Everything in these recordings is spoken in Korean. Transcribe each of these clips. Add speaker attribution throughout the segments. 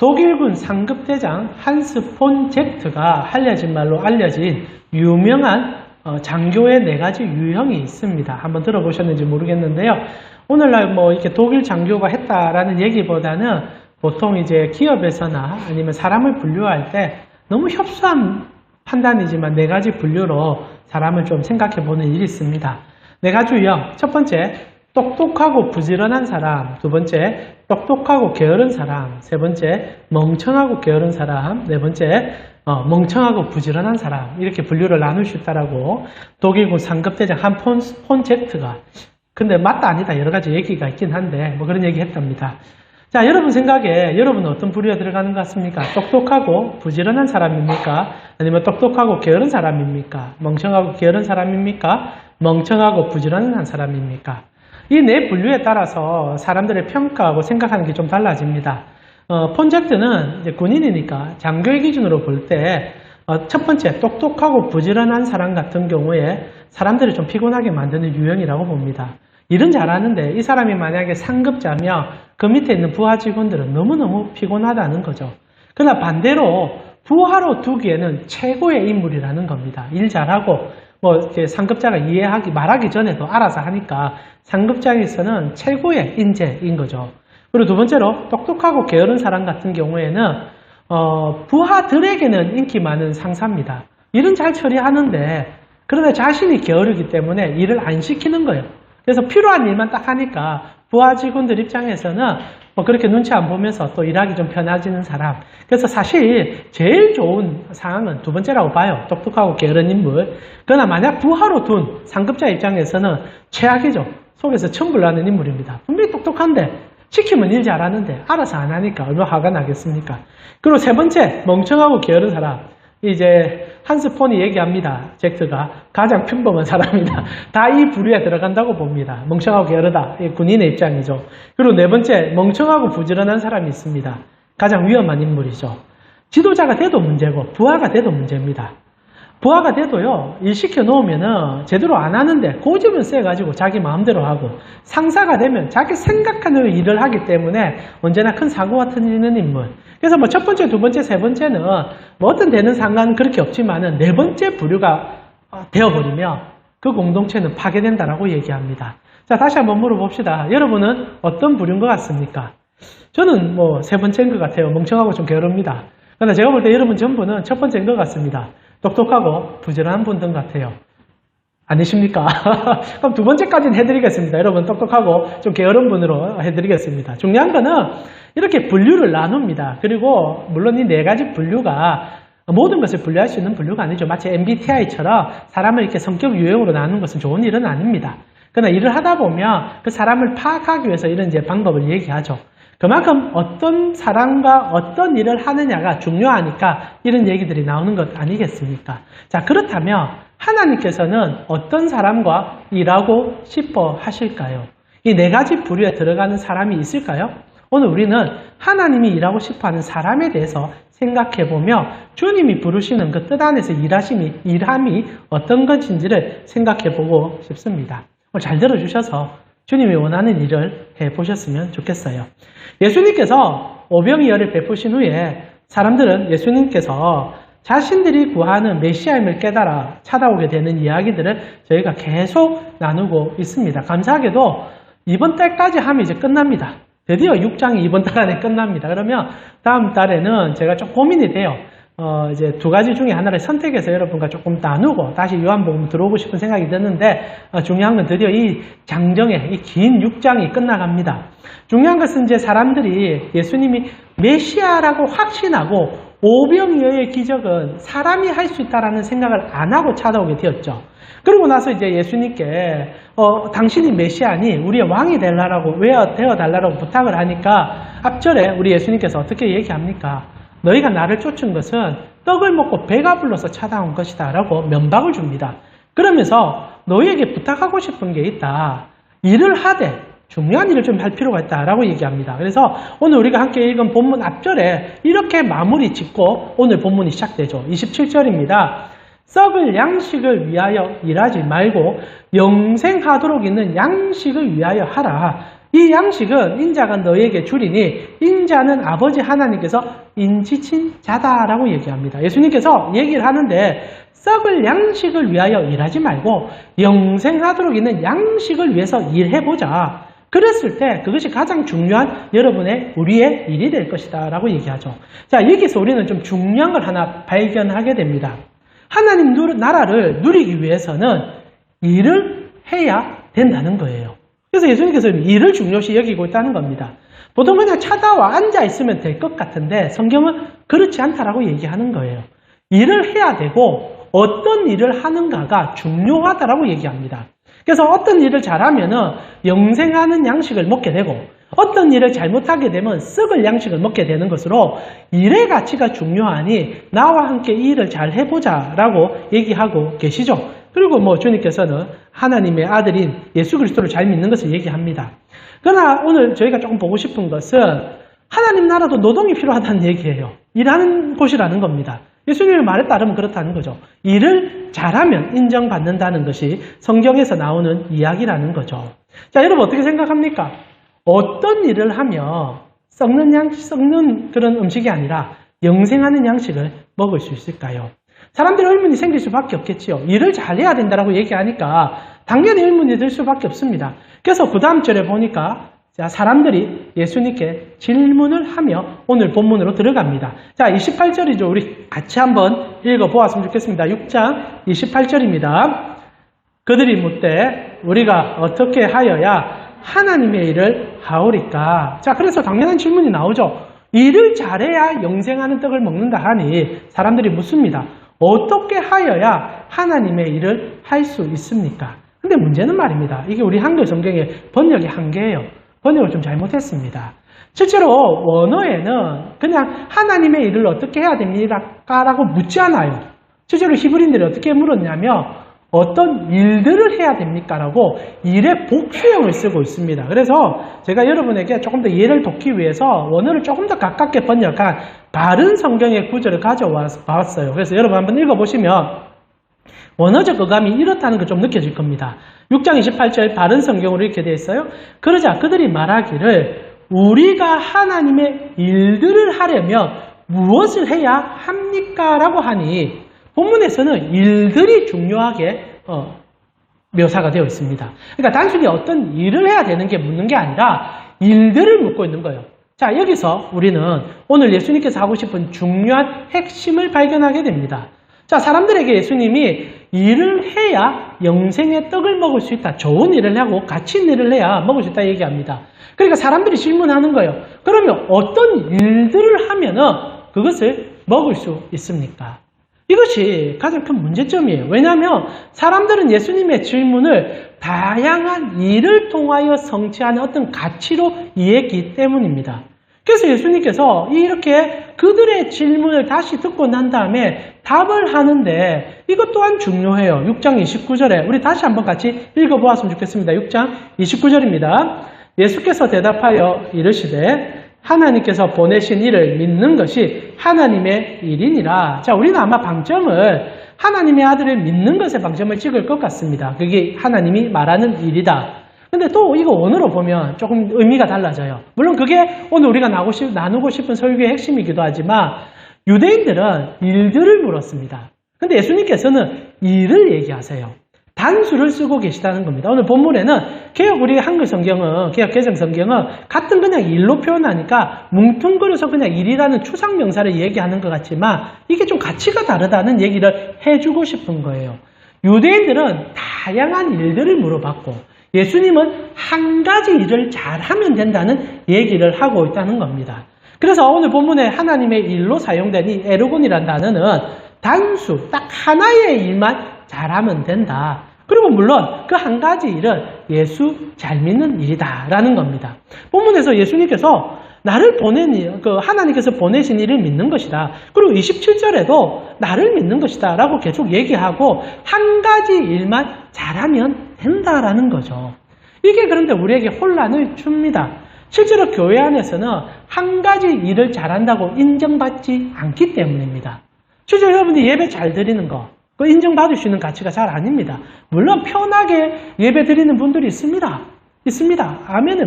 Speaker 1: 독일군 상급대장 한스 폰 젝트가 한려진 말로 알려진 유명한 장교의 4가지 유형이 있습니다. 한번 들어보셨는지 모르겠는데요. 오늘날 뭐 이렇게 독일 장교가 했다라는 얘기보다는 보통 이제 기업에서나 아니면 사람을 분류할 때 너무 협소한 판단이지만 4가지 분류로 사람을 좀 생각해 보는 일이 있습니다. 4가지 유형. 첫 번째, 똑똑하고 부지런한 사람. 두 번째, 똑똑하고 게으른 사람. 세 번째, 멍청하고 게으른 사람. 네 번째, 멍청하고 부지런한 사람. 이렇게 분류를 나눌 수 있다라고 독일군 상급대장 폰 젝트가, 근데 맞다 아니다 여러 가지 얘기가 있긴 한데 뭐 그런 얘기 했답니다. 자, 여러분 생각에 여러분은 어떤 부류에 들어가는 것 같습니까? 똑똑하고 부지런한 사람입니까? 아니면 똑똑하고 게으른 사람입니까? 멍청하고 게으른 사람입니까? 멍청하고 부지런한 사람입니까? 이 4분류에 따라서 사람들의 평가하고 생각하는 게 좀 달라집니다. 폰 젝트는 이제 군인이니까 장교의 기준으로 볼 때 첫 번째, 똑똑하고 부지런한 사람 같은 경우에 사람들을 좀 피곤하게 만드는 유형이라고 봅니다. 일은 잘하는데 이 사람이 만약에 상급자며 그 밑에 있는 부하 직원들은 너무너무 피곤하다는 거죠. 그러나 반대로 부하로 두기에는 최고의 인물이라는 겁니다. 일 잘하고 뭐 이렇게 상급자가 말하기 전에도 알아서 하니까 상급자에서는 최고의 인재인 거죠. 그리고 두 번째로 똑똑하고 게으른 사람 같은 경우에는 부하들에게는 인기 많은 상사입니다. 일은 잘 처리하는데 그러나 자신이 게으르기 때문에 일을 안 시키는 거예요. 그래서 필요한 일만 딱 하니까 부하 직원들 입장에서는 뭐 그렇게 눈치 안 보면서 또 일하기 좀 편해지는 사람. 그래서 사실 제일 좋은 상황은 두 번째라고 봐요. 똑똑하고 게으른 인물. 그러나 만약 부하로 둔 상급자 입장에서는 최악이죠. 속에서 천불 나는 인물입니다. 분명히 똑똑한데 시키면 일 잘하는데 알아서 안 하니까 얼마나 화가 나겠습니까? 그리고 세 번째, 멍청하고 게으른 사람. 이제 한스 폰이 얘기합니다. 젝트가 가장 평범한 사람이다. 다 이 부류에 들어간다고 봅니다. 멍청하고 게으르다. 군인의 입장이죠. 그리고 네 번째, 멍청하고 부지런한 사람이 있습니다. 가장 위험한 인물이죠. 지도자가 돼도 문제고 부하가 돼도 문제입니다. 부하가 돼도요, 일 시켜놓으면은 제대로 안 하는데 고집은 세가지고 자기 마음대로 하고, 상사가 되면 자기 생각하는 일을 하기 때문에 언제나 큰 사고가 터지는 인물. 그래서 뭐 첫 번째, 두 번째, 세 번째는 뭐 어떤 되는 상관은 그렇게 없지만은 네 번째 부류가 되어버리면 그 공동체는 파괴된다라고 얘기합니다. 자, 다시 한번 물어봅시다. 여러분은 어떤 부류인 것 같습니까? 저는 뭐 세 번째인 것 같아요. 멍청하고 좀 게으릅니다. 그러나 제가 볼 때 여러분 전부는 첫 번째인 것 같습니다. 똑똑하고 부지런한 분들 같아요. 아니십니까? 그럼 두 번째까지는 해드리겠습니다. 여러분 똑똑하고 좀 게으른 분으로 해드리겠습니다. 중요한 거는 이렇게 분류를 나눕니다. 그리고 물론 이 4가지 분류가 모든 것을 분류할 수 있는 분류가 아니죠. 마치 MBTI처럼 사람을 이렇게 성격 유형으로 나누는 것은 좋은 일은 아닙니다. 그러나 일을 하다 보면 그 사람을 파악하기 위해서 이런 이제 방법을 얘기하죠. 그만큼 어떤 사람과 어떤 일을 하느냐가 중요하니까 이런 얘기들이 나오는 것 아니겠습니까? 자, 그렇다면 하나님께서는 어떤 사람과 일하고 싶어 하실까요? 이 4가지 부류에 들어가는 사람이 있을까요? 오늘 우리는 하나님이 일하고 싶어 하는 사람에 대해서 생각해보며 주님이 부르시는 그 뜻 안에서 일함이 어떤 것인지를 생각해보고 싶습니다. 잘 들어주셔서 주님이 원하는 일을 해보셨으면 좋겠어요. 예수님께서 오병이어를 베푸신 후에 사람들은 예수님께서 자신들이 구하는 메시아임을 깨달아 찾아오게 되는 이야기들을 저희가 계속 나누고 있습니다. 감사하게도 이번 달까지 하면 이제 끝납니다. 드디어 6장이 이번 달 안에 끝납니다. 그러면 다음 달에는 제가 좀 고민이 돼요. 이제 2가지 중에 하나를 선택해서 여러분과 조금 나누고 다시 요한복음 들어오고 싶은 생각이 드는데 중요한 건 드디어 이 장정의 이 긴 6장이 끝나갑니다. 중요한 것은 이제 사람들이 예수님이 메시아라고 확신하고 오병이어의 기적은 사람이 할 수 있다라는 생각을 안 하고 찾아오게 되었죠. 그러고 나서 이제 예수님께 당신이 메시아니 우리의 왕이 되어달라고 부탁을 하니까 앞절에 우리 예수님께서 어떻게 얘기합니까? 너희가 나를 쫓은 것은 떡을 먹고 배가 불러서 찾아온 것이다 라고 면박을 줍니다. 그러면서 너희에게 부탁하고 싶은 게 있다. 일을 하되 중요한 일을 좀 할 필요가 있다라고 얘기합니다. 그래서 오늘 우리가 함께 읽은 본문 앞절에 이렇게 마무리 짓고 오늘 본문이 시작되죠. 27절입니다. 썩을 양식을 위하여 일하지 말고 영생하도록 있는 양식을 위하여 하라. 이 양식은 인자가 너에게 주리니 인자는 아버지 하나님께서 인지친 자다라고 얘기합니다. 예수님께서 얘기를 하는데 썩을 양식을 위하여 일하지 말고 영생하도록 있는 양식을 위해서 일해보자. 그랬을 때 그것이 가장 중요한 우리의 일이 될 것이다 라고 얘기하죠. 자, 여기서 우리는 좀 중요한 걸 하나 발견하게 됩니다. 하나님 나라를 누리기 위해서는 일을 해야 된다는 거예요. 그래서 예수님께서 일을 중요시 여기고 있다는 겁니다. 보통 그냥 찾아와 앉아 있으면 될 것 같은데 성경은 그렇지 않다라고 얘기하는 거예요. 일을 해야 되고 어떤 일을 하는가가 중요하다라고 얘기합니다. 그래서 어떤 일을 잘하면 영생하는 양식을 먹게 되고 어떤 일을 잘못하게 되면 썩을 양식을 먹게 되는 것으로 일의 가치가 중요하니 나와 함께 이 일을 잘 해보자 라고 얘기하고 계시죠. 그리고 주님께서는 하나님의 아들인 예수 그리스도를 잘 믿는 것을 얘기합니다. 그러나 오늘 저희가 조금 보고 싶은 것은 하나님 나라도 노동이 필요하다는 얘기예요. 일하는 곳이라는 겁니다. 예수님의 말에 따르면 그렇다는 거죠. 일을 잘하면 인정받는다는 것이 성경에서 나오는 이야기라는 거죠. 자, 여러분 어떻게 생각합니까? 어떤 일을 하며 썩는 그런 음식이 아니라 영생하는 양식을 먹을 수 있을까요? 사람들이 의문이 생길 수밖에 없겠지요. 일을 잘해야 된다고 얘기하니까 당연히 의문이 들 수밖에 없습니다. 그래서 그 다음 절에 보니까 사람들이 예수님께 질문을 하며 오늘 본문으로 들어갑니다. 자, 28절이죠. 우리 같이 한번 읽어보았으면 좋겠습니다. 6장 28절입니다. 그들이 묻되 우리가 어떻게 하여야 하나님의 일을 하오리까? 자, 그래서 당연한 질문이 나오죠. 일을 잘해야 영생하는 떡을 먹는다 하니 사람들이 묻습니다. 어떻게 하여야 하나님의 일을 할 수 있습니까? 근데 문제는 말입니다. 이게 우리 한글 성경의 번역의 한계예요. 번역을 좀 잘못했습니다. 실제로 원어에는 그냥 하나님의 일을 어떻게 해야 됩니까? 라고 묻지 않아요. 실제로 히브리인들이 어떻게 물었냐면 어떤 일들을 해야 됩니까? 라고 일의 복수형을 쓰고 있습니다. 그래서 제가 여러분에게 조금 더 이해를 돕기 위해서 원어를 조금 더 가깝게 번역한 바른 성경의 구절을 가져왔어요. 그래서 여러분 한번 읽어보시면 원어적 어감이 이렇다는 걸 좀 느껴질 겁니다. 6장 28절 바른 성경으로 이렇게 되어 있어요. 그러자 그들이 말하기를 우리가 하나님의 일들을 하려면 무엇을 해야 합니까? 라고 하니 본문에서는 일들이 중요하게 묘사가 되어 있습니다. 그러니까 단순히 어떤 일을 해야 되는 게 묻는 게 아니라 일들을 묻고 있는 거예요. 자, 여기서 우리는 오늘 예수님께서 하고 싶은 중요한 핵심을 발견하게 됩니다. 자, 사람들에게 예수님이 일을 해야 영생의 떡을 먹을 수 있다. 좋은 일을 하고 가치 있는 일을 해야 먹을 수 있다 얘기합니다. 그러니까 사람들이 질문하는 거예요. 그러면 어떤 일들을 하면은 그것을 먹을 수 있습니까? 이것이 가장 큰 문제점이에요. 왜냐하면 사람들은 예수님의 질문을 다양한 일을 통하여 성취하는 어떤 가치로 이해했기 때문입니다. 그래서 예수님께서 이렇게 그들의 질문을 다시 듣고 난 다음에 답을 하는데 이것 또한 중요해요. 6장 29절에 우리 다시 한번 같이 읽어보았으면 좋겠습니다. 6장 29절입니다. 예수께서 대답하여 이르시되 하나님께서 보내신 이를 믿는 것이 하나님의 일이니라. 자, 우리는 아마 방점을 하나님의 아들을 믿는 것에 방점을 찍을 것 같습니다. 그게 하나님이 말하는 일이다. 근데 또 이거 원어로 보면 조금 의미가 달라져요. 물론 그게 오늘 우리가 나누고 싶은 설교의 핵심이기도 하지만 유대인들은 일들을 물었습니다. 근데 예수님께서는 일을 얘기하세요. 단수를 쓰고 계시다는 겁니다. 오늘 본문에는 우리 한글 성경은, 개역 개정 성경은 같은 그냥 일로 표현하니까 뭉뚱그려서 그냥 일이라는 추상 명사를 얘기하는 것 같지만 이게 좀 가치가 다르다는 얘기를 해주고 싶은 거예요. 유대인들은 다양한 일들을 물어봤고 예수님은 한 가지 일을 잘하면 된다는 얘기를 하고 있다는 겁니다. 그래서 오늘 본문에 하나님의 일로 사용된 이 에르곤이라는 단어는 단수, 딱 하나의 일만 잘하면 된다. 그리고 물론 그 한 가지 일은 예수 잘 믿는 일이다라는 겁니다. 본문에서 예수님께서 나를 하나님께서 보내신 일을 믿는 것이다. 그리고 27절에도 나를 믿는 것이다 라고 계속 얘기하고 한 가지 일만 잘하면 된다라는 거죠. 이게 그런데 우리에게 혼란을 줍니다. 실제로 교회 안에서는 한 가지 일을 잘한다고 인정받지 않기 때문입니다. 실제로 여러분들이 예배 잘 드리는 거 그 인정받을 수 있는 가치가 잘 아닙니다. 물론 편하게 예배 드리는 분들이 있습니다. 아멘을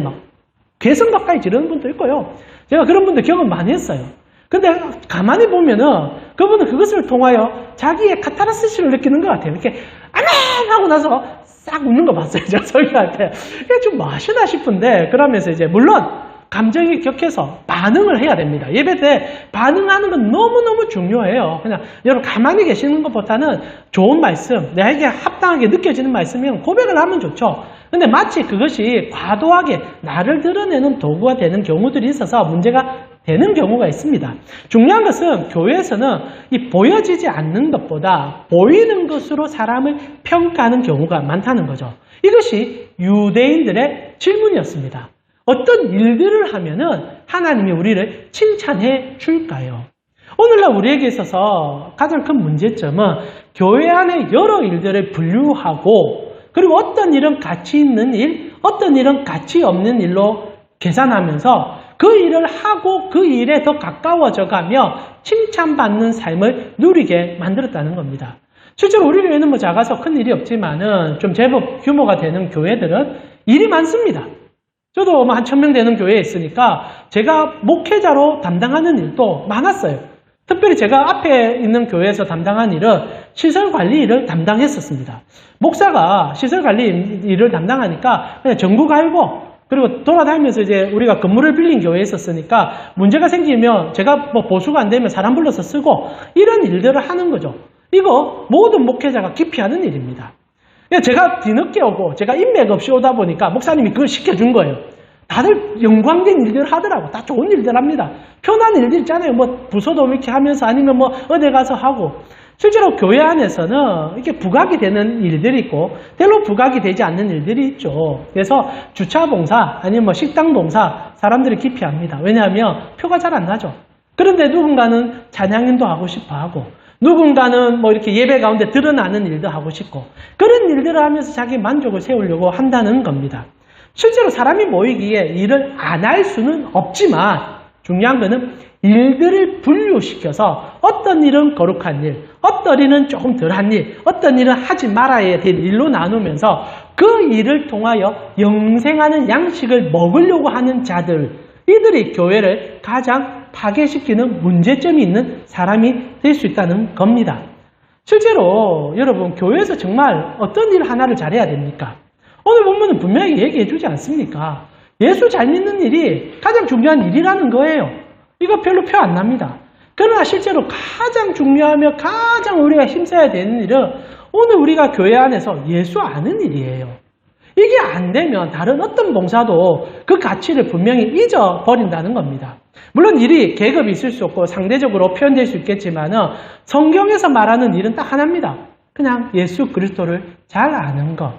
Speaker 1: 괴성 가까이 지르는 분도 있고요. 제가 그런 분들 경험 많이 했어요. 근데 가만히 보면은 그분은 그것을 통하여 자기의 카타르시스를 느끼는 것 같아요. 이렇게 아멘! 하고 나서 싹 웃는 거 봤어요. 저 설교할 때. 이게 좀 뭐 하시나 싶은데, 그러면서 이제 물론 감정이 격해서 반응을 해야 됩니다. 예배 때 반응하는 건 너무너무 중요해요. 그냥 여러분 가만히 계시는 것보다는 좋은 말씀, 나에게 합당하게 느껴지는 말씀이면 고백을 하면 좋죠. 근데 마치 그것이 과도하게 나를 드러내는 도구가 되는 경우들이 있어서 문제가 되는 경우가 있습니다. 중요한 것은 교회에서는 이 보여지지 않는 것보다 보이는 것으로 사람을 평가하는 경우가 많다는 거죠. 이것이 유대인들의 질문이었습니다. 어떤 일들을 하면은 하나님이 우리를 칭찬해 줄까요? 오늘날 우리에게 있어서 가장 큰 문제점은 교회 안에 여러 일들을 분류하고 그리고 어떤 일은 가치 있는 일, 어떤 일은 가치 없는 일로 계산하면서 그 일을 하고 그 일에 더 가까워져 가며 칭찬받는 삶을 누리게 만들었다는 겁니다. 실제로 우리 교회는 뭐 작아서 큰 일이 없지만은 좀 제법 규모가 되는 교회들은 일이 많습니다. 저도 한 1000명 되는 교회에 있으니까 제가 목회자로 담당하는 일도 많았어요. 특별히 제가 앞에 있는 교회에서 담당한 일은 시설관리 일을 담당했었습니다. 목사가 시설관리 일을 담당하니까 그냥 전국 알고 그리고 돌아다니면서 이제 우리가 건물을 빌린 교회에 있었으니까 문제가 생기면 제가 뭐 보수가 안 되면 사람 불러서 쓰고 이런 일들을 하는 거죠. 이거 모든 목회자가 기피하는 일입니다. 제가 뒤늦게 오고 제가 인맥 없이 오다 보니까 목사님이 그걸 시켜준 거예요. 다들 영광된 일들을 하더라고. 다 좋은 일들 합니다. 편한 일들 있잖아요. 뭐 부서도 이렇게 하면서 아니면 뭐 어디 가서 하고. 실제로 교회 안에서는 이렇게 부각이 되는 일들이 있고 때로 부각이 되지 않는 일들이 있죠. 그래서 주차 봉사 아니면 뭐 식당 봉사 사람들이 기피합니다. 왜냐하면 표가 잘 안 나죠. 그런데 누군가는 찬양인도 하고 싶어 하고 누군가는 뭐 이렇게 예배 가운데 드러나는 일도 하고 싶고 그런 일들을 하면서 자기 만족을 세우려고 한다는 겁니다. 실제로 사람이 모이기에 일을 안 할 수는 없지만 중요한 거는 일들을 분류시켜서 어떤 일은 거룩한 일, 어떤 일은 조금 덜한 일, 어떤 일은 하지 말아야 될 일로 나누면서 그 일을 통하여 영생하는 양식을 먹으려고 하는 자들, 이들이 교회를 가장 파괴시키는 문제점이 있는 사람이 될 수 있다는 겁니다. 실제로 여러분 교회에서 정말 어떤 일 하나를 잘해야 됩니까? 오늘 본문은 분명히 얘기해 주지 않습니까? 예수 잘 믿는 일이 가장 중요한 일이라는 거예요. 이거 별로 표 안 납니다. 그러나 실제로 가장 중요하며 가장 우리가 힘써야 되는 일은 오늘 우리가 교회 안에서 예수 아는 일이에요. 이게 안 되면 다른 어떤 봉사도 그 가치를 분명히 잊어버린다는 겁니다. 물론 일이 계급이 있을 수 없고 상대적으로 표현될 수 있겠지만은 성경에서 말하는 일은 딱 하나입니다. 그냥 예수 그리스도를 잘 아는 것.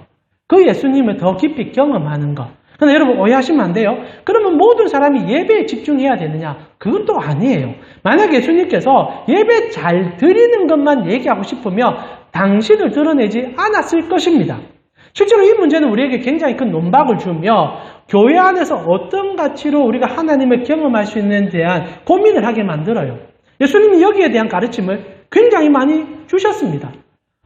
Speaker 1: 그 예수님을 더 깊이 경험하는 것. 그런데 여러분 오해하시면 안 돼요. 그러면 모든 사람이 예배에 집중해야 되느냐? 그건 또 아니에요. 만약 예수님께서 예배 잘 드리는 것만 얘기하고 싶으면 당신을 드러내지 않았을 것입니다. 실제로 이 문제는 우리에게 굉장히 큰 논박을 주며 교회 안에서 어떤 가치로 우리가 하나님을 경험할 수 있는지에 대한 고민을 하게 만들어요. 예수님이 여기에 대한 가르침을 굉장히 많이 주셨습니다.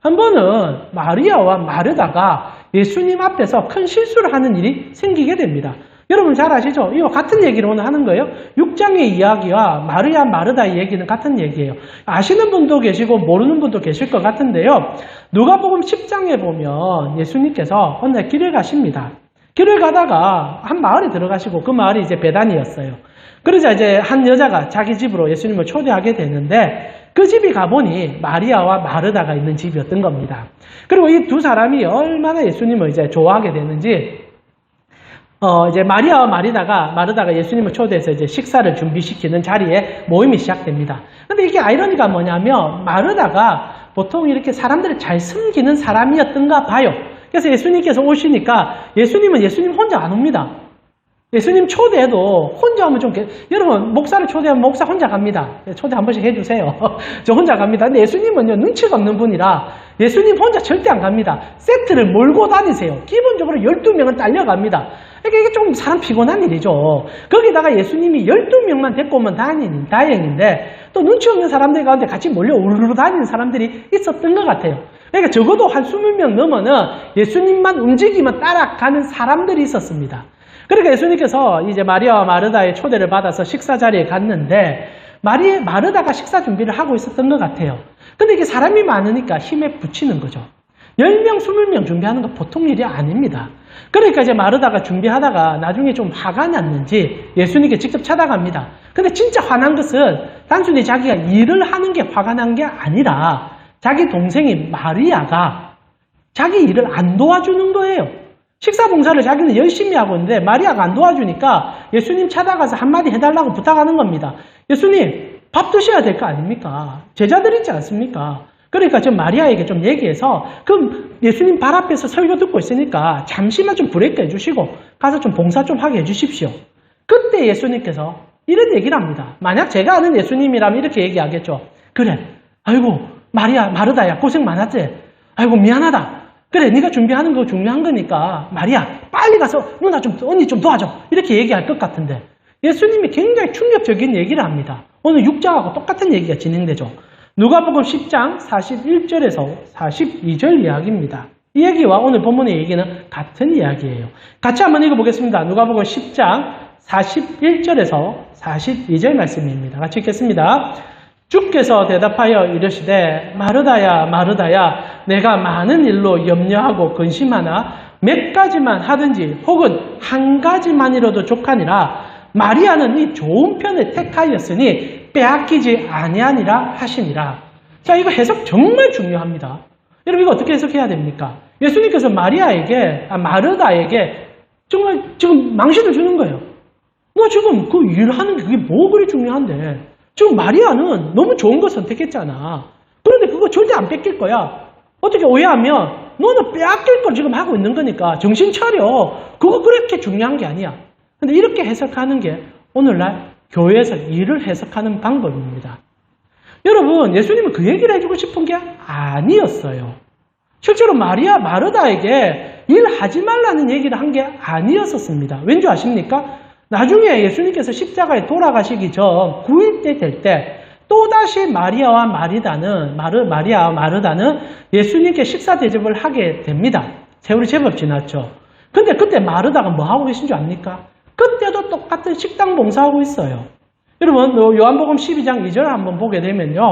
Speaker 1: 한 번은 마리아와 마르다가 예수님 앞에서 큰 실수를 하는 일이 생기게 됩니다. 여러분 잘 아시죠? 이거 같은 얘기를 오늘 하는 거예요. 6장의 이야기와 마리아, 마르다의 얘기는 같은 얘기예요. 아시는 분도 계시고 모르는 분도 계실 것 같은데요. 누가복음 10장에 보면 예수님께서 어느 날 길을 가십니다. 길을 가다가 한 마을에 들어가시고 그 마을이 이제 베다니였어요. 그러자 이제 한 여자가 자기 집으로 예수님을 초대하게 되는데 그 집이 가보니 마리아와 마르다가 있는 집이었던 겁니다. 그리고 이 두 사람이 얼마나 예수님을 이제 좋아하게 되는지 이제 마리아와 마르다가 예수님을 초대해서 이제 식사를 준비시키는 자리에 모임이 시작됩니다. 근데 이게 아이러니가 뭐냐면 마르다가 보통 이렇게 사람들을 잘 섬기는 사람이었던가 봐요. 그래서 예수님께서 오시니까 예수님 혼자 안 옵니다. 예수님 초대해도 혼자 오면 좀 여러분 목사를 초대하면 목사 혼자 갑니다. 초대 한 번씩 해주세요. 저 혼자 갑니다. 근데 예수님은요 눈치가 없는 분이라 예수님 혼자 절대 안 갑니다. 세트를 몰고 다니세요. 기본적으로 12명은 딸려갑니다. 그러니까 이게 좀 사람 피곤한 일이죠. 거기다가 예수님이 12명만 데리고 오면 다행인데 또 눈치 없는 사람들 가운데 같이 몰려 우르르 다니는 사람들이 있었던 것 같아요. 그러니까 적어도 한 20명 넘어는 예수님만 움직이면 따라가는 사람들이 있었습니다. 그러니까 예수님께서 이제 마리아와 마르다의 초대를 받아서 식사 자리에 갔는데 마르다가 식사 준비를 하고 있었던 것 같아요. 근데 이게 사람이 많으니까 힘에 부치는 거죠. 10명, 20명 준비하는 거 보통 일이 아닙니다. 그러니까 이제 마르다가 준비하다가 나중에 좀 화가 났는지 예수님께 직접 찾아갑니다. 근데 진짜 화난 것은 단순히 자기가 일을 하는 게 화가 난 게 아니라 자기 동생인 마리아가 자기 일을 안 도와주는 거예요. 식사 봉사를 자기는 열심히 하고 있는데 마리아가 안 도와주니까 예수님 찾아가서 한마디 해달라고 부탁하는 겁니다. 예수님, 밥 드셔야 될 거 아닙니까? 제자들 있지 않습니까? 그러니까 좀 마리아에게 좀 얘기해서 그럼 예수님 발 앞에서 설교 듣고 있으니까 잠시만 좀 브레이크 해주시고 가서 좀 봉사 좀 하게 해주십시오. 그때 예수님께서 이런 얘기를 합니다. 만약 제가 아는 예수님이라면 이렇게 얘기하겠죠. 그래, 아이고 마르다야 고생 많았지? 아이고 미안하다. 그래, 네가 준비하는 거 중요한 거니까 마리아 빨리 가서 누나 좀 언니 좀 도와줘. 이렇게 얘기할 것 같은데 예수님이 굉장히 충격적인 얘기를 합니다. 오늘 6장하고 똑같은 얘기가 진행되죠. 누가복음 10장 41절에서 42절 이야기입니다. 이 얘기와 오늘 본문의 얘기는 같은 이야기예요. 같이 한번 읽어보겠습니다. 누가복음 10장 41절에서 42절 말씀입니다. 같이 읽겠습니다. 주께서 대답하여 이르시되 마르다야 마르다야 내가 많은 일로 염려하고 근심하나 몇 가지만 하든지 혹은 한 가지만이라도 족하니라. 마리아는 이 좋은 편을 택하였으니 빼앗기지 아니하니라 하시니라. 자, 이거 해석 정말 중요합니다. 여러분 이거 어떻게 해석해야 됩니까? 예수님께서 마르다에게 정말 지금 망신을 주는 거예요. 너 지금 그 일하는 게 그게 뭐 그리 중요한데 지금 마리아는 너무 좋은 거 선택했잖아. 그런데 그거 절대 안 뺏길 거야. 어떻게 오해하면 너는 빼앗길 걸 지금 하고 있는 거니까 정신 차려. 그거 그렇게 중요한 게 아니야. 근데 이렇게 해석하는 게 오늘날 교회에서 일을 해석하는 방법입니다. 여러분, 예수님은 그 얘기를 해주고 싶은 게 아니었어요. 실제로 마르다에게 일하지 말라는 얘기를 한 게 아니었었습니다. 왠지 아십니까? 나중에 예수님께서 십자가에 돌아가시기 전 9일째 될 때 또다시 마리아와 마르다는 예수님께 식사 대접을 하게 됩니다. 세월이 제법 지났죠. 근데 그때 마르다가 뭐 하고 계신 줄 압니까? 그때도 똑같은 식당 봉사하고 있어요. 여러분, 요한복음 12장 2절 한번 보게 되면요.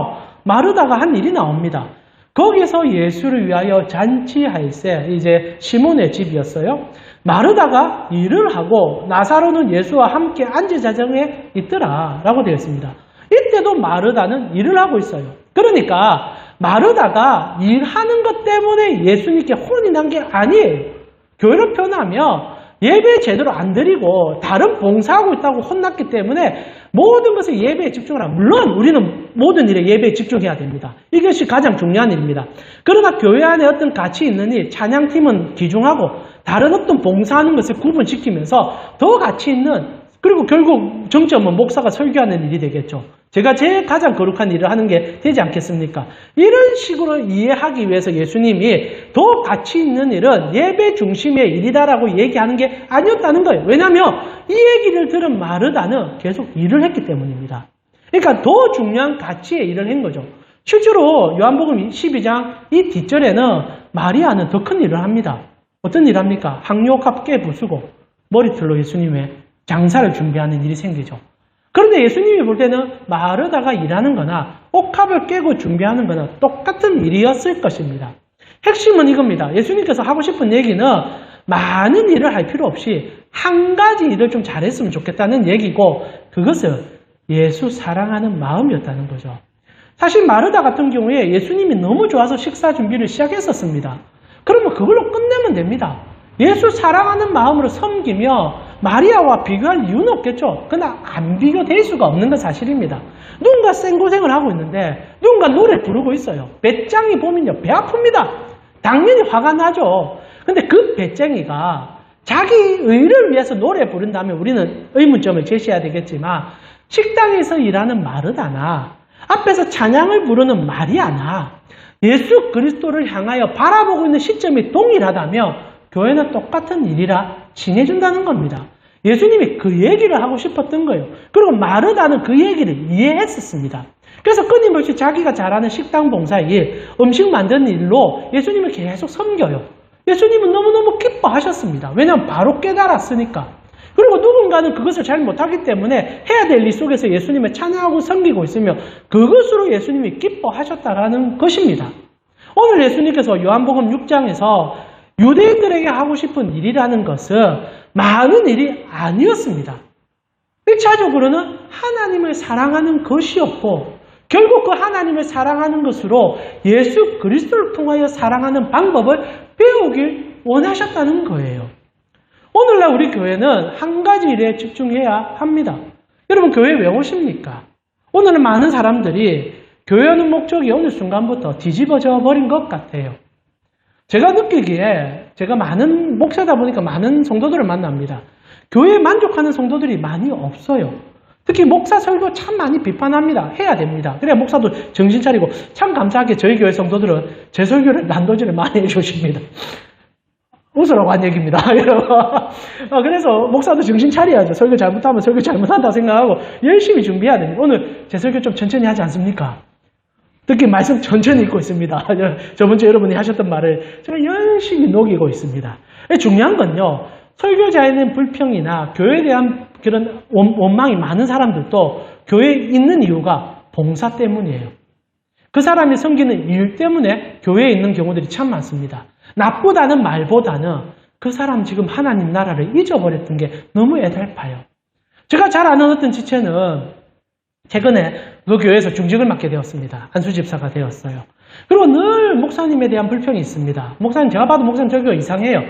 Speaker 1: 마르다가 한 일이 나옵니다. 거기서 예수를 위하여 잔치할세, 이제 시몬의 집이었어요. 마르다가 일을 하고 나사로는 예수와 함께 안제자정에 있더라 라고 되어 있습니다. 이때도 마르다는 일을 하고 있어요. 그러니까 마르다가 일하는 것 때문에 예수님께 혼이 난 게 아니에요. 교회로 표현하면 예배 제대로 안 드리고 다른 봉사하고 있다고 혼났기 때문에 모든 것을 예배에 집중을 하라. 물론 우리는 모든 일에 예배에 집중해야 됩니다. 이것이 가장 중요한 일입니다. 그러나 교회 안에 어떤 가치 있는 일, 찬양팀은 귀중하고 다른 어떤 봉사하는 것을 구분시키면서 더 가치 있는, 그리고 결국 정점은 목사가 설교하는 일이 되겠죠. 제가 제일 가장 거룩한 일을 하는 게 되지 않겠습니까? 이런 식으로 이해하기 위해서 예수님이 더 가치 있는 일은 예배 중심의 일이다라고 얘기하는 게 아니었다는 거예요. 왜냐하면 이 얘기를 들은 마르다는 계속 일을 했기 때문입니다. 그러니까 더 중요한 가치의 일을 한 거죠. 실제로 요한복음 12장 이 뒷절에는 마리아는 더 큰 일을 합니다. 어떤 일을 합니까? 항료값 깨 부수고 머리털로 예수님의 장사를 준비하는 일이 생기죠. 그런데 예수님이 볼 때는 마르다가 일하는 거나 옥합을 깨고 준비하는 거나 똑같은 일이었을 것입니다. 핵심은 이겁니다. 예수님께서 하고 싶은 얘기는 많은 일을 할 필요 없이 한 가지 일을 좀 잘했으면 좋겠다는 얘기고, 그것은 예수 사랑하는 마음이었다는 거죠. 사실 마르다 같은 경우에 예수님이 너무 좋아서 식사 준비를 시작했었습니다. 그러면 그걸로 끝내면 됩니다. 예수 사랑하는 마음으로 섬기며 마리아와 비교할 이유는 없겠죠. 그러나 안 비교될 수가 없는 건 사실입니다. 누군가 생고생을 하고 있는데 누군가 노래 부르고 있어요. 배짱이 보면요, 배 아픕니다. 당연히 화가 나죠. 근데 그 배짱이가 자기 의를 위해서 노래 부른다면 우리는 의문점을 제시해야 되겠지만, 식당에서 일하는 마르다나 앞에서 찬양을 부르는 마리아나 예수 그리스도를 향하여 바라보고 있는 시점이 동일하다면 교회는 똑같은 일이라 칭해준다는 겁니다. 예수님이 그 얘기를 하고 싶었던 거예요. 그리고 마르다는 그 얘기를 이해했었습니다. 그래서 끊임없이 자기가 잘하는 식당 봉사 일, 음식 만드는 일로 예수님을 계속 섬겨요. 예수님은 너무너무 기뻐하셨습니다. 왜냐하면 바로 깨달았으니까. 그리고 누군가는 그것을 잘 못하기 때문에 해야 될 일 속에서 예수님을 찬양하고 섬기고 있으며 그것으로 예수님이 기뻐하셨다라는 것입니다. 오늘 예수님께서 요한복음 6장에서 유대인들에게 하고 싶은 일이라는 것은 많은 일이 아니었습니다. 1차적으로는 하나님을 사랑하는 것이었고 결국 그 하나님을 사랑하는 것으로 예수 그리스도를 통하여 사랑하는 방법을 배우길 원하셨다는 거예요. 오늘날 우리 교회는 한 가지 일에 집중해야 합니다. 여러분 교회 왜 오십니까? 오늘은 많은 사람들이 교회 오는 목적이 어느 순간부터 뒤집어져 버린 것 같아요. 제가 느끼기에 제가 많은 목사다 보니까 많은 성도들을 만납니다. 교회에 만족하는 성도들이 많이 없어요. 특히 목사 설교 참 많이 비판합니다. 해야 됩니다. 그래야 목사도 정신 차리고 참 감사하게 저희 교회 성도들은 제 설교를 난도질을 많이 해주십니다. 웃으라고 한 얘기입니다. 그래서 목사도 정신 차려야죠. 설교 잘못하면 설교 잘못한다고 생각하고 열심히 준비해야 됩니다. 오늘 제 설교 좀 천천히 하지 않습니까? 특히 말씀 천천히 읽고 있습니다. 저번 주에 여러분이 하셨던 말을 제가 열심히 녹이고 있습니다. 중요한 건요. 설교자에는 불평이나 교회에 대한 그런 원망이 많은 사람들도 교회에 있는 이유가 봉사 때문이에요. 그 사람이 섬기는 일 때문에 교회에 있는 경우들이 참 많습니다. 나쁘다는 말보다는 그 사람 지금 하나님 나라를 잊어버렸던 게 너무 애달파요. 제가 잘 아는 어떤 지체는 최근에 그 교회에서 중직을 맡게 되었습니다. 한수 집사가 되었어요. 그리고 늘 목사님에 대한 불평이 있습니다. 목사님, 제가 봐도 목사님 설교가 이상해요.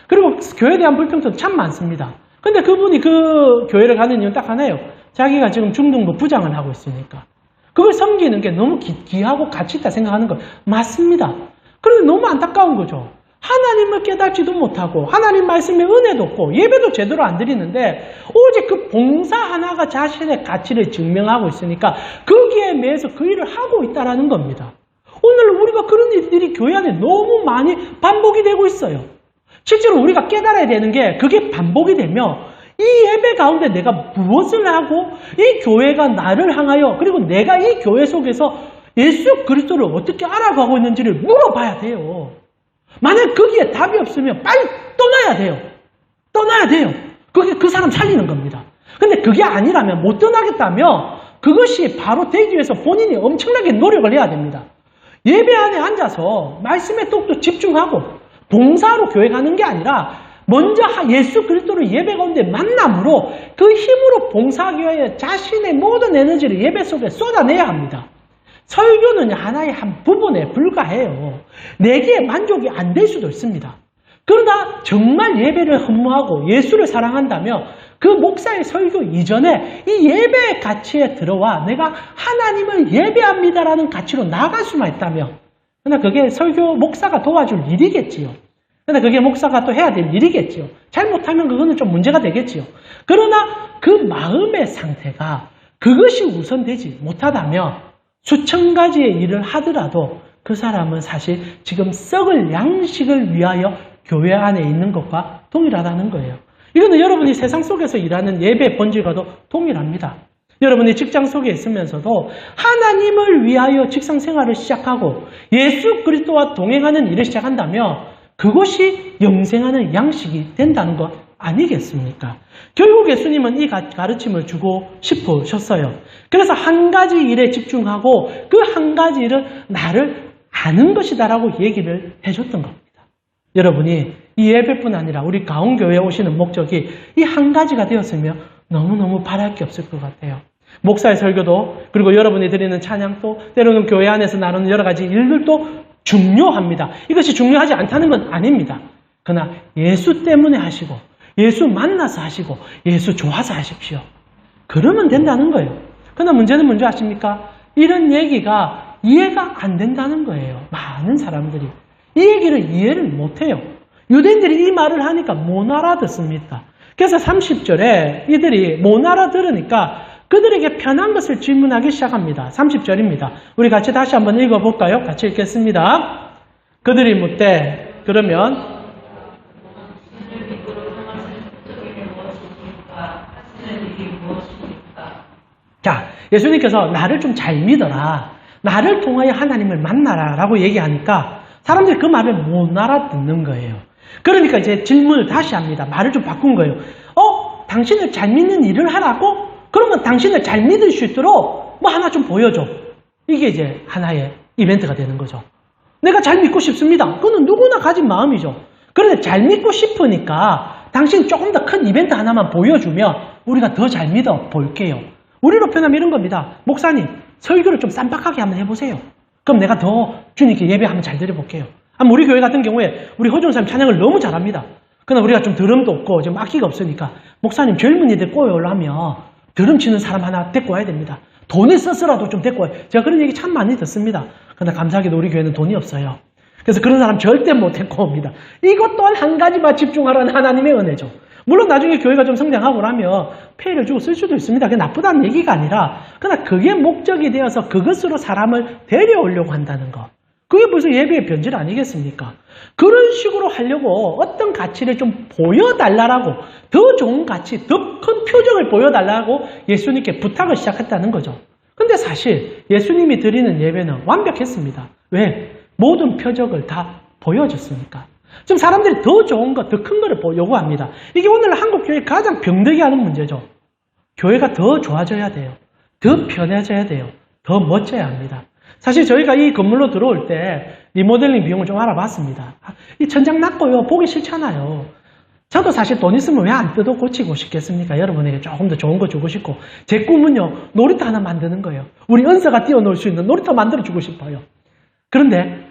Speaker 1: 그리고 교회에 대한 불평도 참 많습니다. 근데 그분이 그 교회를 가는 이유는 딱 하나예요. 자기가 지금 중등부 부장을 하고 있으니까. 그걸 섬기는 게 너무 귀하고 가치 있다 생각하는 거 맞습니다. 그런데 너무 안타까운 거죠. 하나님을 깨닫지도 못하고 하나님 말씀에 은혜도 없고 예배도 제대로 안 드리는데 오직 그 봉사 하나가 자신의 가치를 증명하고 있으니까 거기에 매여서 그 일을 하고 있다는 겁니다. 오늘 우리가 그런 일들이 교회 안에 너무 많이 반복이 되고 있어요. 실제로 우리가 깨달아야 되는 게 그게 반복이 되면 이 예배 가운데 내가 무엇을 하고 이 교회가 나를 향하여 그리고 내가 이 교회 속에서 예수 그리스도를 어떻게 알아가고 있는지를 물어봐야 돼요. 만약 거기에 답이 없으면 빨리 떠나야 돼요. 떠나야 돼요. 그게 그 사람 살리는 겁니다. 근데 그게 아니라면 못 떠나겠다면 그것이 바로 되기 위해서 본인이 엄청나게 노력을 해야 됩니다. 예배 안에 앉아서 말씀에 똑똑 집중하고 봉사로 교회 가는 게 아니라 먼저 예수 그리스도를 예배 가운데 만남으로 그 힘으로 봉사하기 위하여 자신의 모든 에너지를 예배 속에 쏟아내야 합니다. 설교는 하나의 한 부분에 불과해요. 내게 만족이 안 될 수도 있습니다. 그러나 정말 예배를 흠모하고 예수를 사랑한다면 그 목사의 설교 이전에 이 예배의 가치에 들어와 내가 하나님을 예배합니다라는 가치로 나아갈 수만 있다면 그러나 그게 설교 목사가 도와줄 일이겠지요. 그러나 그게 목사가 또 해야 될 일이겠지요. 잘못하면 그거는 좀 문제가 되겠지요. 그러나 그 마음의 상태가 그것이 우선되지 못하다면 수천 가지의 일을 하더라도 그 사람은 사실 지금 썩을 양식을 위하여 교회 안에 있는 것과 동일하다는 거예요. 이거는 여러분이 세상 속에서 일하는 예배 본질과도 동일합니다. 여러분이 직장 속에 있으면서도 하나님을 위하여 직장 생활을 시작하고 예수 그리스도와 동행하는 일을 시작한다면 그것이 영생하는 양식이 된다는 것 아니겠습니까? 결국 예수님은 이 가르침을 주고 싶으셨어요. 그래서 한 가지 일에 집중하고 그 한 가지 일은 나를 아는 것이다라고 얘기를 해줬던 겁니다. 여러분이 이 예배뿐 아니라 우리 가온교회에 오시는 목적이 이 한 가지가 되었으면 너무너무 바랄 게 없을 것 같아요. 목사의 설교도 그리고 여러분이 드리는 찬양도 때로는 교회 안에서 나누는 여러 가지 일들도 중요합니다. 이것이 중요하지 않다는 건 아닙니다. 그러나 예수 때문에 하시고 예수 만나서 하시고 예수 좋아서 하십시오. 그러면 된다는 거예요. 그러나 문제는 뭔지 아십니까? 이런 얘기가 이해가 안 된다는 거예요. 많은 사람들이. 이 얘기를 이해를 못해요. 유대인들이 이 말을 하니까 못 알아듣습니다. 그래서 30절에 이들이 못 알아들으니까 그들에게 편한 것을 질문하기 시작합니다. 30절입니다. 우리 같이 다시 한번 읽어볼까요? 같이 읽겠습니다. 그들이 묻되 그러면 자, 예수님께서 나를 좀 잘 믿어라. 나를 통하여 하나님을 만나라 라고 얘기하니까 사람들이 그 말을 못 알아듣는 거예요. 그러니까 이제 질문을 다시 합니다. 말을 좀 바꾼 거예요. 당신을 잘 믿는 일을 하라고? 그러면 당신을 잘 믿을 수 있도록 뭐 하나 좀 보여줘. 이게 이제 하나의 이벤트가 되는 거죠. 내가 잘 믿고 싶습니다. 그거는 누구나 가진 마음이죠. 그런데 잘 믿고 싶으니까 당신 조금 더 큰 이벤트 하나만 보여주면 우리가 더 잘 믿어 볼게요. 우리로 표현하면 이런 겁니다. 목사님, 설교를 좀 쌈박하게 한번 해보세요. 그럼 내가 더 주님께 예배 한번 잘 드려볼게요. 우리 교회 같은 경우에 우리 허종사님 찬양을 너무 잘합니다. 그러나 우리가 좀 드럼도 없고 지금 악기가 없으니까 목사님 젊은이들 꼬여오려면 드럼 치는 사람 하나 데리고 와야 됩니다. 돈을 써서라도 좀 데리고 와요. 제가 그런 얘기 참 많이 듣습니다. 그러나 감사하게도 우리 교회는 돈이 없어요. 그래서 그런 사람 절대 못 데리고 옵니다. 이것 또한 한 가지만 집중하라는 하나님의 은혜죠. 물론 나중에 교회가 좀 성장하고 나면 폐를 주고 쓸 수도 있습니다. 그게 나쁘다는 얘기가 아니라 그러나 그게 목적이 되어서 그것으로 사람을 데려오려고 한다는 것. 그게 벌써 예배의 변질 아니겠습니까? 그런 식으로 하려고 어떤 가치를 좀 보여달라고 더 좋은 가치, 더 큰 표정을 보여달라고 예수님께 부탁을 시작했다는 거죠. 근데 사실 예수님이 드리는 예배는 완벽했습니다. 왜? 모든 표적을 다 보여줬으니까. 지금 사람들이 더 좋은 것, 더 큰 거를 요구합니다. 이게 오늘 한국 교회 가장 병들게 하는 문제죠. 교회가 더 좋아져야 돼요. 더 편해져야 돼요. 더 멋져야 합니다. 사실 저희가 이 건물로 들어올 때 리모델링 비용을 좀 알아봤습니다. 이 천장 낮고요. 보기 싫잖아요. 저도 사실 돈 있으면 왜 안 뜯어 고치고 싶겠습니까? 여러분에게 조금 더 좋은 거 주고 싶고 제 꿈은요. 놀이터 하나 만드는 거예요. 우리 은서가 뛰어놀 수 있는 놀이터 만들어주고 싶어요. 그런데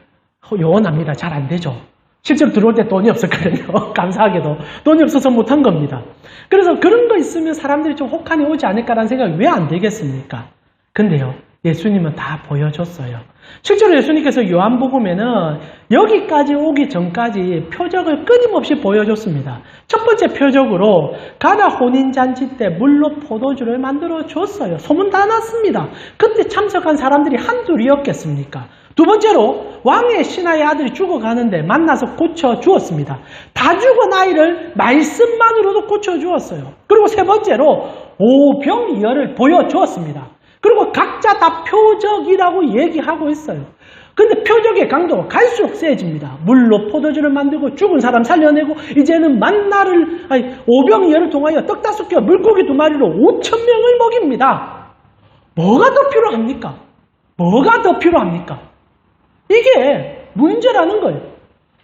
Speaker 1: 요원합니다. 잘 안 되죠. 실제로 들어올 때 돈이 없었거든요. 감사하게도. 돈이 없어서 못한 겁니다. 그래서 그런 거 있으면 사람들이 좀 혹한이 오지 않을까라는 생각이 왜 안 들겠습니까? 근데요. 예수님은 다 보여줬어요. 실제로 예수님께서 요한복음에는 여기까지 오기 전까지 표적을 끊임없이 보여줬습니다. 첫 번째 표적으로 가나 혼인잔치 때 물로 포도주를 만들어줬어요. 소문 다 났습니다. 그때 참석한 사람들이 한둘이었겠습니까? 두 번째로 왕의 신하의 아들이 죽어가는데 만나서 고쳐주었습니다. 다 죽은 아이를 말씀만으로도 고쳐주었어요. 그리고 세 번째로 오병이어를 보여주었습니다. 그리고 각자 다 표적이라고 얘기하고 있어요. 근데 표적의 강도가 갈수록 세집니다. 물로 포도주를 만들고 죽은 사람 살려내고 이제는 오병이어를 통하여 떡 5개와 물고기 2마리로 5,000명을 먹입니다. 뭐가 더 필요합니까? 뭐가 더 필요합니까? 이게 문제라는 거예요.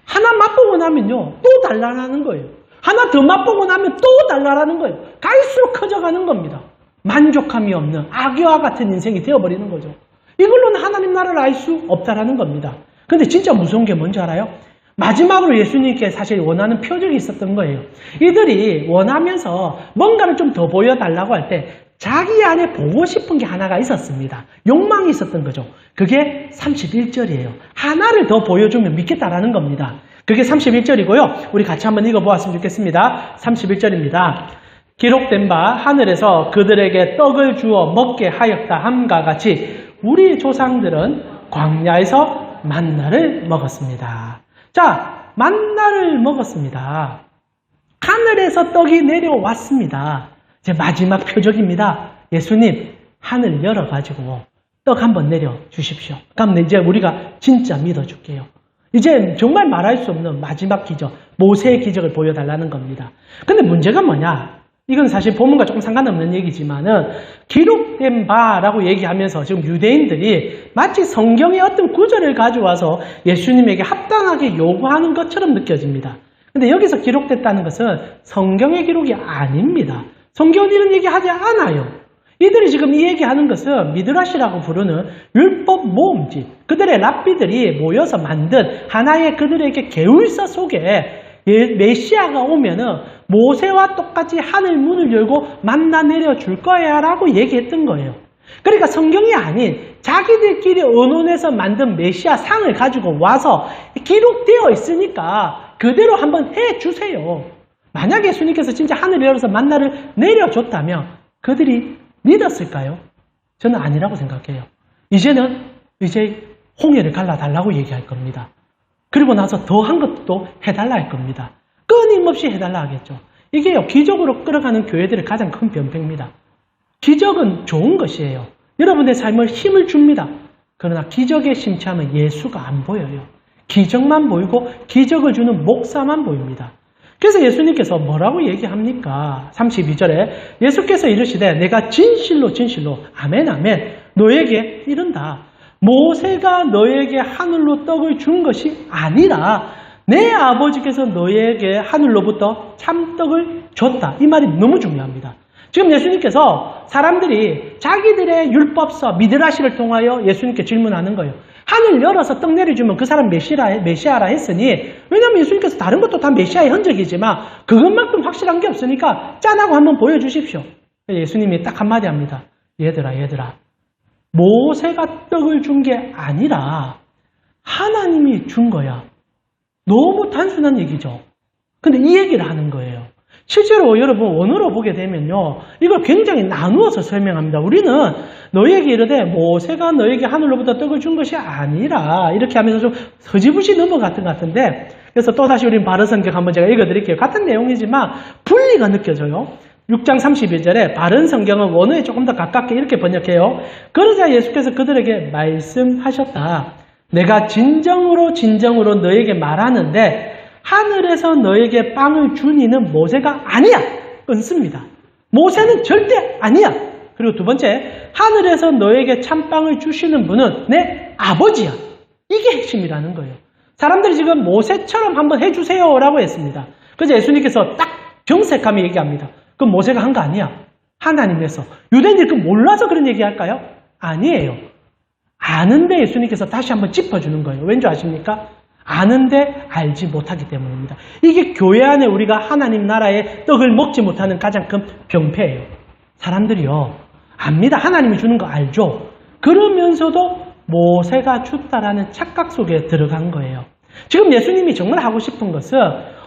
Speaker 1: 하나 맛보고 나면요. 또 달라라는 거예요. 하나 더 맛보고 나면 또 달라라는 거예요. 갈수록 커져가는 겁니다. 만족함이 없는 악귀와 같은 인생이 되어버리는 거죠. 이걸로는 하나님 나라를 알 수 없다라는 겁니다. 근데 진짜 무서운 게 뭔지 알아요? 마지막으로 예수님께 사실 원하는 표적이 있었던 거예요. 이들이 원하면서 뭔가를 좀 더 보여달라고 할 때 자기 안에 보고 싶은 게 하나가 있었습니다. 욕망이 있었던 거죠. 그게 31절이에요. 하나를 더 보여주면 믿겠다라는 겁니다. 그게 31절이고요. 우리 같이 한번 읽어보았으면 좋겠습니다. 31절입니다. 기록된 바 하늘에서 그들에게 떡을 주어 먹게 하였다 함과 같이 우리 조상들은 광야에서 만나를 먹었습니다. 자, 만나를 먹었습니다. 하늘에서 떡이 내려왔습니다. 이제 마지막 표적입니다. 예수님, 하늘 열어가지고 떡 한번 내려주십시오. 그럼 이제 우리가 진짜 믿어줄게요. 이제 정말 말할 수 없는 마지막 기적, 모세의 기적을 보여달라는 겁니다. 근데 문제가 뭐냐? 이건 사실 본문과 조금 상관없는 얘기지만은 기록된 바라고 얘기하면서 지금 유대인들이 마치 성경의 어떤 구절을 가져와서 예수님에게 합당하게 요구하는 것처럼 느껴집니다. 근데 여기서 기록됐다는 것은 성경의 기록이 아닙니다. 성경은 이런 얘기 하지 않아요. 이들이 지금 이 얘기하는 것은 미드라시라고 부르는 율법 모음집, 그들의 랍비들이 모여서 만든 하나의 그들에게 계율서 속에 메시아가 오면은 모세와 똑같이 하늘 문을 열고 만나 내려줄 거야 라고 얘기했던 거예요. 그러니까 성경이 아닌 자기들끼리 의논해서 만든 메시아 상을 가지고 와서 기록되어 있으니까 그대로 한번 해주세요. 만약에 예수님께서 진짜 하늘을 열어서 만나를 내려줬다면 그들이 믿었을까요? 저는 아니라고 생각해요. 이제 홍해를 갈라달라고 얘기할 겁니다. 그리고 나서 더 한 것도 해달라 할 겁니다. 끊임없이 해달라 하겠죠. 이게요, 기적으로 끌어가는 교회들의 가장 큰 변폐입니다. 기적은 좋은 것이에요. 여러분의 삶을 힘을 줍니다. 그러나 기적에 심취하면 예수가 안 보여요. 기적만 보이고 기적을 주는 목사만 보입니다. 그래서 예수님께서 뭐라고 얘기합니까? 32절에 예수께서 이르시되 내가 진실로 진실로 아멘 아멘 너에게 이른다. 모세가 너에게 하늘로 떡을 준 것이 아니라 내 아버지께서 너에게 하늘로부터 참떡을 줬다. 이 말이 너무 중요합니다. 지금 예수님께서 사람들이 자기들의 율법서 미드라시를 통하여 예수님께 질문하는 거예요. 하늘 열어서 떡 내려주면 그 사람 메시아라 했으니, 왜냐하면 예수님께서 다른 것도 다 메시아의 흔적이지만 그것만큼 확실한 게 없으니까 짠하고 한번 보여주십시오. 예수님이 딱 한마디 합니다. 얘들아 모세가 떡을 준 게 아니라 하나님이 준 거야. 너무 단순한 얘기죠. 근데 이 얘기를 하는 거예요. 실제로 여러분 원어로 보게 되면요, 이걸 굉장히 나누어서 설명합니다. 우리는 너희에게 이르되 모세가 너에게 하늘로부터 떡을 준 것이 아니라 이렇게 하면서 좀 서지부시 넘어갔던 것 같은데, 그래서 또다시 우리는 바른성경 한번 제가 읽어드릴게요. 같은 내용이지만 분리가 느껴져요. 6장 32절에 바른성경은 원어에 조금 더 가깝게 이렇게 번역해요. 그러자 예수께서 그들에게 말씀하셨다. 내가 진정으로 너에게 말하는데 하늘에서 너에게 빵을 준 이는 모세가 아니야. 끊습니다. 모세는 절대 아니야. 그리고 두 번째, 하늘에서 너에게 참빵을 주시는 분은 내 아버지야. 이게 핵심이라는 거예요. 사람들이 지금 모세처럼 한번 해주세요 라고 했습니다. 그래서 예수님께서 딱 정색하며 얘기합니다. 그럼 모세가 한 거 아니야. 하나님에서. 유대인들이 그 몰라서 그런 얘기 할까요? 아니에요. 아는데 예수님께서 다시 한번 짚어주는 거예요. 왠지 아십니까? 아는데 알지 못하기 때문입니다. 이게 교회 안에 우리가 하나님 나라의 떡을 먹지 못하는 가장 큰 병폐예요. 사람들이요, 압니다. 하나님이 주는 거 알죠. 그러면서도 모세가 줬다라는 착각 속에 들어간 거예요. 지금 예수님이 정말 하고 싶은 것은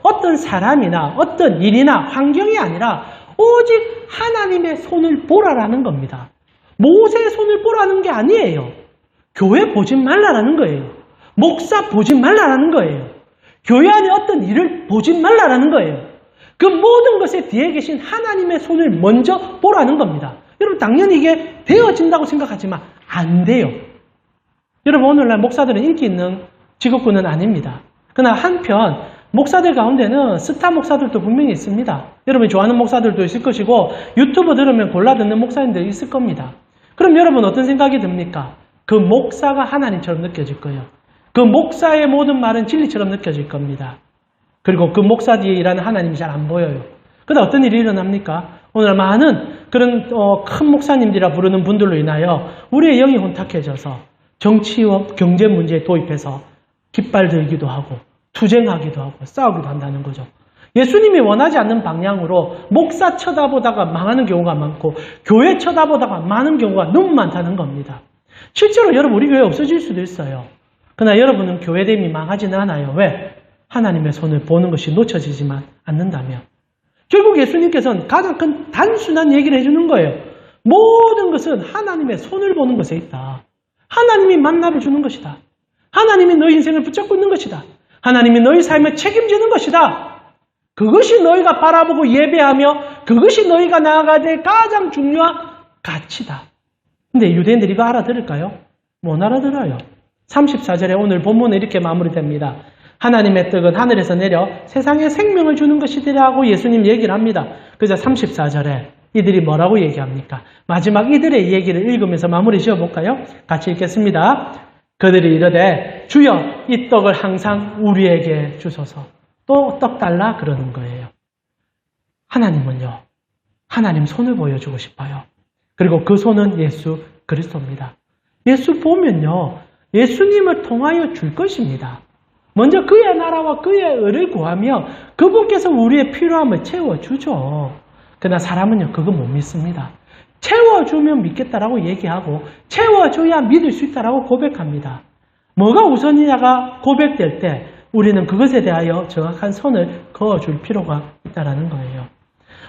Speaker 1: 어떤 사람이나 어떤 일이나 환경이 아니라 오직 하나님의 손을 보라라는 겁니다. 모세의 손을 보라는 게 아니에요. 교회 보지 말라라는 거예요. 목사 보지 말라라는 거예요. 교회 안에 어떤 일을 보지 말라라는 거예요. 그 모든 것에 뒤에 계신 하나님의 손을 먼저 보라는 겁니다. 여러분 당연히 이게 되어진다고 생각하지만 안 돼요. 여러분 오늘날 목사들은 인기 있는 직업군은 아닙니다. 그러나 한편 목사들 가운데는 스타 목사들도 분명히 있습니다. 여러분이 좋아하는 목사들도 있을 것이고 유튜브 들으면 골라 듣는 목사님들이 있을 겁니다. 그럼 여러분 어떤 생각이 듭니까? 그 목사가 하나님처럼 느껴질 거예요. 그 목사의 모든 말은 진리처럼 느껴질 겁니다. 그리고 그 목사 뒤에 일하는 하나님이 잘 안 보여요. 그러다 어떤 일이 일어납니까? 오늘 많은 그런 큰 목사님들이라 부르는 분들로 인하여 우리의 영이 혼탁해져서 정치와 경제 문제에 도입해서 깃발 들기도 하고 투쟁하기도 하고 싸우기도 한다는 거죠. 예수님이 원하지 않는 방향으로 목사 쳐다보다가 망하는 경우가 많고 교회 쳐다보다가 많은 경우가 너무 많다는 겁니다. 실제로 여러분 우리 교회 없어질 수도 있어요. 그러나 여러분은 교회됨이 망하지는 않아요. 왜? 하나님의 손을 보는 것이 놓쳐지지만 않는다면. 결국 예수님께서는 가장 큰 단순한 얘기를 해주는 거예요. 모든 것은 하나님의 손을 보는 것에 있다. 하나님이 만나를 주는 것이다. 하나님이 너희 인생을 붙잡고 있는 것이다. 하나님이 너희 삶을 책임지는 것이다. 그것이 너희가 바라보고 예배하며 그것이 너희가 나아가야 될 가장 중요한 가치다. 근데 유대인들이 이거 알아들을까요? 못 알아들어요. 34절에 오늘 본문은 이렇게 마무리됩니다. 하나님의 떡은 하늘에서 내려 세상에 생명을 주는 것이더라고 예수님 얘기를 합니다. 그래서 34절에 이들이 뭐라고 얘기합니까? 마지막 이들의 얘기를 읽으면서 마무리 지어볼까요? 같이 읽겠습니다. 그들이 이르되 주여 이 떡을 항상 우리에게 주소서. 또 떡 달라 그러는 거예요. 하나님은요, 하나님 손을 보여주고 싶어요. 그리고 그 손은 예수 그리스도입니다. 예수 보면요, 예수님을 통하여 줄 것입니다. 먼저 그의 나라와 그의 의를 구하며 그분께서 우리의 필요함을 채워주죠. 그러나 사람은요, 그거 못 믿습니다. 채워주면 믿겠다라고 얘기하고 채워줘야 믿을 수 있다라고 고백합니다. 뭐가 우선이냐가 고백될 때 우리는 그것에 대하여 정확한 선을 그어줄 필요가 있다는 거예요.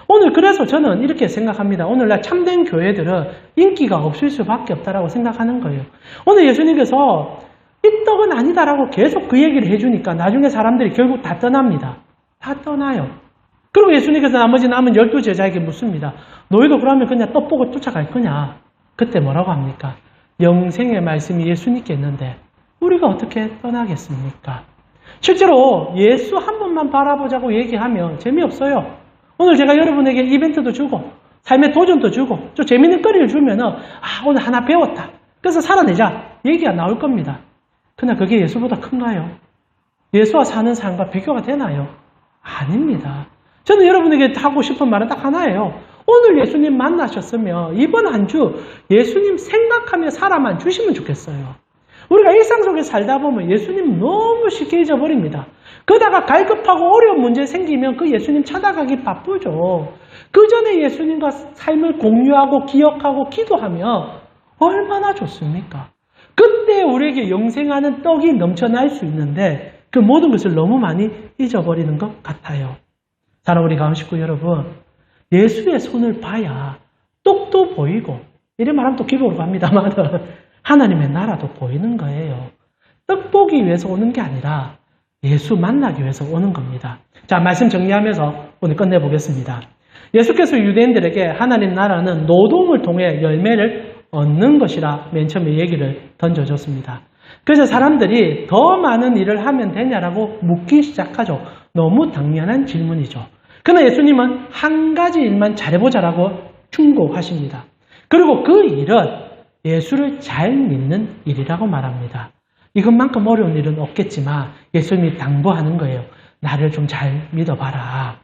Speaker 1: 오늘 그래서 저는 이렇게 생각합니다. 오늘날 참된 교회들은 인기가 없을 수밖에 없다라고 생각하는 거예요. 오늘 예수님께서 이 떡은 아니다라고 계속 그 얘기를 해주니까 나중에 사람들이 결국 다 떠납니다. 다 떠나요. 그리고 예수님께서 나머지 남은 12제자에게 묻습니다. 너희도 그러면 그냥 떡 보고 쫓아갈 거냐? 그때 뭐라고 합니까? 영생의 말씀이 예수님께 있는데 우리가 어떻게 떠나겠습니까? 실제로 예수 한 번만 바라보자고 얘기하면 재미없어요. 오늘 제가 여러분에게 이벤트도 주고 삶의 도전도 주고 좀 재밌는 거리를 주면은 오늘 하나 배웠다. 그래서 살아내자. 얘기가 나올 겁니다. 그러나 그게 예수보다 큰가요? 예수와 사는 삶과 비교가 되나요? 아닙니다. 저는 여러분에게 하고 싶은 말은 딱 하나예요. 오늘 예수님 만나셨으면 이번 한 주 예수님 생각하며 살아만 주시면 좋겠어요. 우리가 일상 속에 살다 보면 예수님 너무 쉽게 잊어버립니다. 그러다가 갈급하고 어려운 문제 생기면 그 예수님 찾아가기 바쁘죠. 그 전에 예수님과 삶을 공유하고 기억하고 기도하면 얼마나 좋습니까? 그때 우리에게 영생하는 떡이 넘쳐날 수 있는데 그 모든 것을 너무 많이 잊어버리는 것 같아요. 사랑하는 우리 가운식구 여러분, 예수의 손을 봐야 떡도 보이고, 이런 말하면 또 기복으로 갑니다만 하나님의 나라도 보이는 거예요. 떡 보기 위해서 오는 게 아니라 예수 만나기 위해서 오는 겁니다. 자, 말씀 정리하면서 오늘 끝내보겠습니다. 예수께서 유대인들에게 하나님 나라는 노동을 통해 열매를 얻는 것이라 맨 처음에 얘기를 던져줬습니다. 그래서 사람들이 더 많은 일을 하면 되냐라고 묻기 시작하죠. 너무 당연한 질문이죠. 그러나 예수님은 한 가지 일만 잘해보자라고 충고하십니다. 그리고 그 일은 예수를 잘 믿는 일이라고 말합니다. 이것만큼 어려운 일은 없겠지만 예수님이 당부하는 거예요. 나를 좀 잘 믿어봐라.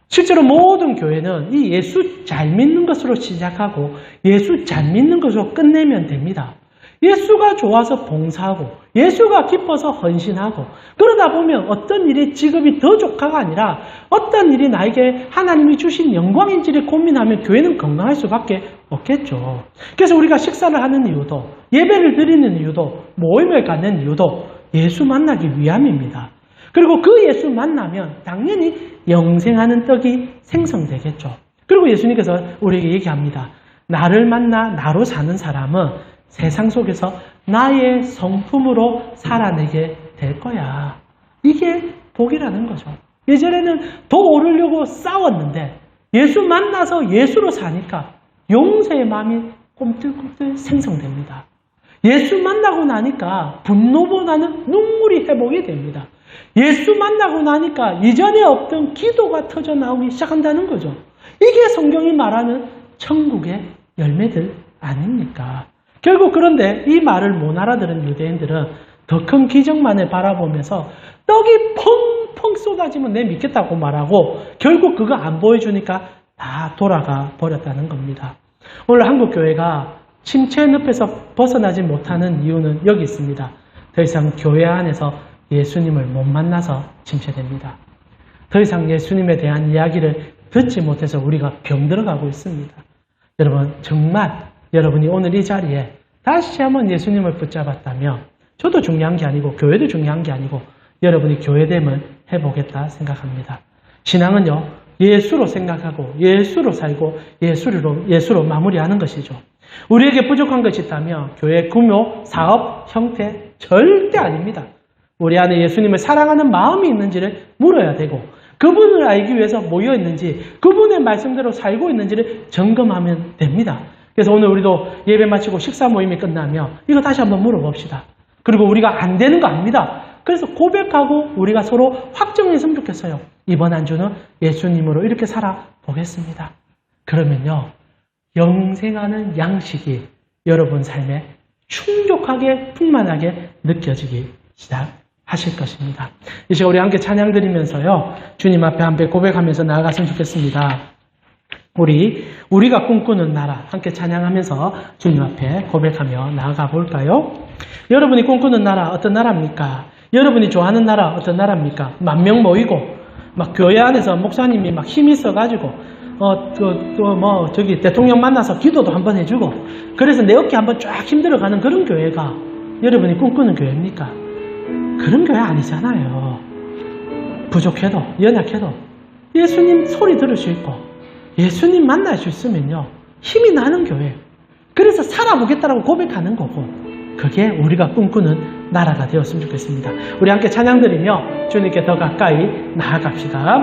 Speaker 1: 실제로 모든 교회는 이 예수 잘 믿는 것으로 시작하고 예수 잘 믿는 것으로 끝내면 됩니다. 예수가 좋아서 봉사하고 예수가 기뻐서 헌신하고 그러다 보면 어떤 일이 지급이 더 좋다가 아니라 어떤 일이 나에게 하나님이 주신 영광인지를 고민하면 교회는 건강할 수밖에 없겠죠. 그래서 우리가 식사를 하는 이유도 예배를 드리는 이유도 모임을 갖는 이유도 예수 만나기 위함입니다. 그리고 그 예수 만나면 당연히 영생하는 떡이 생성되겠죠. 그리고 예수님께서 우리에게 얘기합니다. 나를 만나 나로 사는 사람은 세상 속에서 나의 성품으로 살아내게 될 거야. 이게 복이라는 거죠. 예전에는 더 오르려고 싸웠는데 예수 만나서 예수로 사니까 용서의 마음이 꿈틀꿈틀 생성됩니다. 예수 만나고 나니까 분노보다는 눈물이 회복이 됩니다. 예수 만나고 나니까 이전에 없던 기도가 터져 나오기 시작한다는 거죠. 이게 성경이 말하는 천국의 열매들 아닙니까? 결국 그런데 이 말을 못 알아들은 유대인들은 더 큰 기적만을 바라보면서 떡이 펑펑 쏟아지면 내 믿겠다고 말하고 결국 그거 안 보여주니까 다 돌아가 버렸다는 겁니다. 오늘 한국교회가 침체 늪에서 벗어나지 못하는 이유는 여기 있습니다. 더 이상 교회 안에서 예수님을 못 만나서 침체됩니다. 더 이상 예수님에 대한 이야기를 듣지 못해서 우리가 병들어가고 있습니다. 여러분 정말 여러분이 오늘 이 자리에 다시 한번 예수님을 붙잡았다면 저도 중요한 게 아니고 교회도 중요한 게 아니고 여러분이 교회됨을 해보겠다 생각합니다. 신앙은요 예수로 생각하고 예수로 살고 예수로 마무리하는 것이죠. 우리에게 부족한 것이 있다면 교회 규모, 사업, 형태 절대 아닙니다. 우리 안에 예수님을 사랑하는 마음이 있는지를 물어야 되고 그분을 알기 위해서 모여 있는지 그분의 말씀대로 살고 있는지를 점검하면 됩니다. 그래서 오늘 우리도 예배 마치고 식사 모임이 끝나면 이거 다시 한번 물어봅시다. 그리고 우리가 안 되는 거 압니다. 그래서 고백하고 우리가 서로 확정했으면 좋겠어요. 이번 한 주는 예수님으로 이렇게 살아보겠습니다. 그러면요 영생하는 양식이 여러분 삶에 충족하게 충만하게 느껴지기 시작하실 것입니다. 이 시간 우리 함께 찬양 드리면서요 주님 앞에 함께 고백하면서 나아갔으면 좋겠습니다. 우리가 꿈꾸는 나라 함께 찬양하면서 주님 앞에 고백하며 나아가 볼까요? 여러분이 꿈꾸는 나라 어떤 나라입니까? 여러분이 좋아하는 나라 어떤 나라입니까? 10,000명 모이고 막 교회 안에서 목사님이 막 힘이 있어가지고 대통령 만나서 기도도 한번 해주고 그래서 내 어깨 한번 쫙 힘들어가는 그런 교회가 여러분이 꿈꾸는 교회입니까? 그런 교회 아니잖아요. 부족해도 연약해도 예수님 소리 들을 수 있고 예수님 만날 수 있으면요 힘이 나는 교회. 그래서 살아보겠다라고 고백하는 거고 그게 우리가 꿈꾸는 나라가 되었으면 좋겠습니다. 우리 함께 찬양 드리며 주님께 더 가까이 나아갑시다.